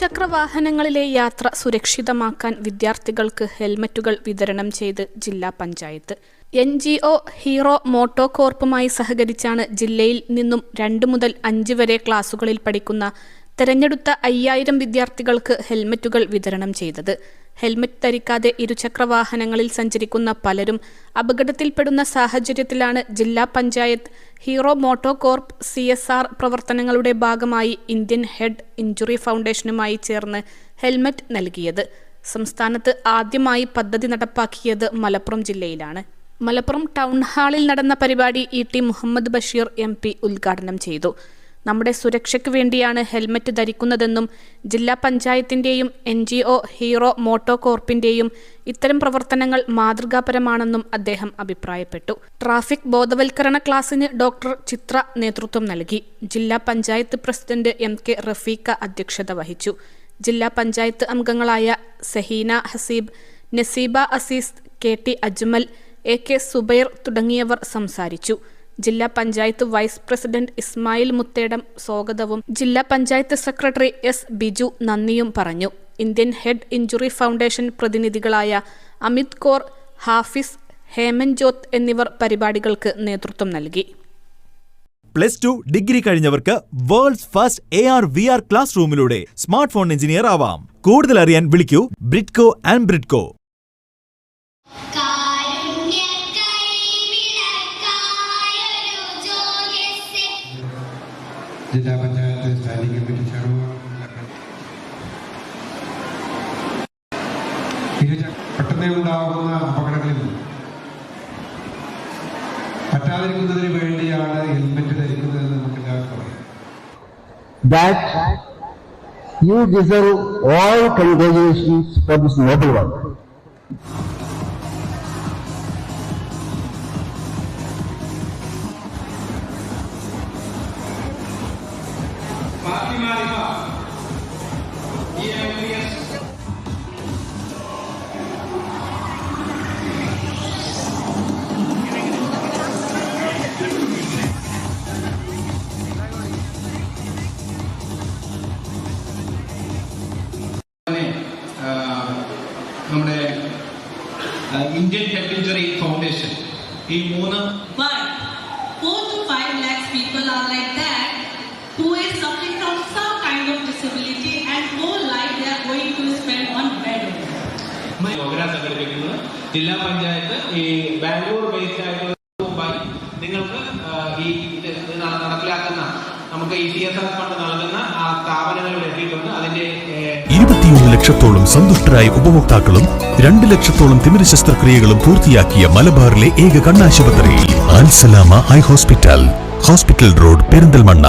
ഇരുചക്രവാഹനങ്ങളിലെ യാത്ര സുരക്ഷിതമാക്കാൻ വിദ്യാർത്ഥികൾക്ക് ഹെൽമറ്റുകൾ വിതരണം ചെയ്ത് ജില്ലാ പഞ്ചായത്ത്. NGO ഹീറോ മോട്ടോ കോർപ്പുമായി സഹകരിച്ചാണ് ജില്ലയിൽ നിന്നും 2 മുതൽ 5 വരെ ക്ലാസുകളിൽ പഠിക്കുന്ന തെരഞ്ഞെടുത്ത 5000 വിദ്യാർത്ഥികൾക്ക് ഹെൽമറ്റുകൾ വിതരണം ചെയ്തത്. ഹെൽമറ്റ് ധരിക്കാതെ ഇരുചക്രവാഹനങ്ങളിൽ സഞ്ചരിക്കുന്ന പലരും അപകടത്തിൽപ്പെടുന്ന സാഹചര്യത്തിലാണ് ജില്ലാ പഞ്ചായത്ത് ഹീറോ മോട്ടോ കോർപ്പ് CSR പ്രവർത്തനങ്ങളുടെ ഭാഗമായി ഇന്ത്യൻ ഹെഡ് ഇഞ്ചുറി ഫൗണ്ടേഷനുമായി ചേർന്ന് ഹെൽമറ്റ് നൽകിയത്. സംസ്ഥാനത്ത് ആദ്യമായി പദ്ധതി നടപ്പാക്കിയത് മലപ്പുറം ജില്ലയിലാണ്. മലപ്പുറം ടൗൺ ഹാളിൽ നടന്ന പരിപാടി ET മുഹമ്മദ് ബഷീർ MP ഉദ്ഘാടനം ചെയ്തു. നമ്മുടെ സുരക്ഷയ്ക്ക് വേണ്ടിയാണ് ഹെൽമറ്റ് ധരിക്കുന്നതെന്നും ജില്ലാ പഞ്ചായത്തിൻ്റെയും NGO ഹീറോ മോട്ടോ കോർപ്പിൻ്റെയും ഇത്തരം പ്രവർത്തനങ്ങൾ മാതൃകാപരമാണെന്നും അദ്ദേഹം അഭിപ്രായപ്പെട്ടു. ട്രാഫിക് ബോധവൽക്കരണ ക്ലാസ്സിന് ഡോക്ടർ ചിത്ര നേതൃത്വം നൽകി. ജില്ലാ പഞ്ചായത്ത് പ്രസിഡന്റ് MK റഫീഖ അധ്യക്ഷത വഹിച്ചു. ജില്ലാ പഞ്ചായത്ത് അംഗങ്ങളായ സഹീന ഹസീബ്, നസീബ അസീസ്, KT അജ്മൽ, AK സുബൈർ തുടങ്ങിയവർ സംസാരിച്ചു. ജില്ലാ പഞ്ചായത്ത് വൈസ് പ്രസിഡന്റ് ഇസ്മായിൽ മുത്തേടം സ്വാഗതവും ജില്ലാ പഞ്ചായത്ത് സെക്രട്ടറി S ബിജു നന്ദിയും പറഞ്ഞു. ഇന്ത്യൻ ഹെഡ് ഇഞ്ചുറി ഫൗണ്ടേഷൻ പ്രതിനിധികളായ അമിത് കോർ, ഹാഫിസ്, ഹേമൻജോത്ത് എന്നിവർ പരിപാടികൾക്ക് നേതൃത്വം നൽകി. +2 ഡിഗ്രി കഴിഞ്ഞവർക്ക് വേൾഡ്സ് ഫസ്റ്റ് AR/VR ക്ലാസ് റൂമിലൂടെ സ്മാർട്ട് ഫോൺ എഞ്ചിനീയർ ആവാം. കൂടുതൽ അറിയാൻ വിളിക്കൂ ബ്രിഡ്കോ ആൻഡ് ബ്രിഡ്കോ. ജില്ലാ പഞ്ചായത്ത് സ്റ്റാൻഡിംഗ് കമ്മിറ്റി ചെയർമാൻ പെട്ടെന്ന് ഉണ്ടാകുന്ന അപകടങ്ങളിൽ പറ്റാതിരിക്കുന്നതിന് വേണ്ടിയാണ് ഹെൽമെറ്റ് ധരിക്കുന്നതെന്ന് നമുക്ക് എല്ലാവർക്കും അറിയാം. That you deserve all congratulations for this noble work. നമ്മുടെ ഇന്ത്യൻ ഹെഡ് ഇഞ്ചുറി ഫൗണ്ടേഷൻ ഈ 4 to 5 lakhs people are like that who is suffering from some kind of disability and whole life they are going to spend on bed. Program സംഘടിപ്പിക്കുന്നത് ജില്ലാ പഞ്ചായത്ത് ഈ Bangalore based ആയിട്ടുള്ള നിങ്ങൾക്ക് ഈ നടപ്പിലാക്കുന്ന നമുക്ക് ഈ CSR ഫണ്ട് നൽകുന്ന ആ സ്ഥാപനങ്ങളിൽ എത്തിയിട്ടുണ്ട്. അതിന്റെ 21 ലക്ഷത്തോളം സന്തുഷ്ടരായ ഉപഭോക്താക്കളും 2 ലക്ഷത്തോളം തിമിര ശസ്ത്രക്രിയകളും പൂർത്തിയാക്കിയ മലബാറിലെ ഏക കണ്ണാശുപത്രി അൽ സലാമ ഐ ഹോസ്പിറ്റൽ റോഡ് പെരിന്തൽമണ്ണ.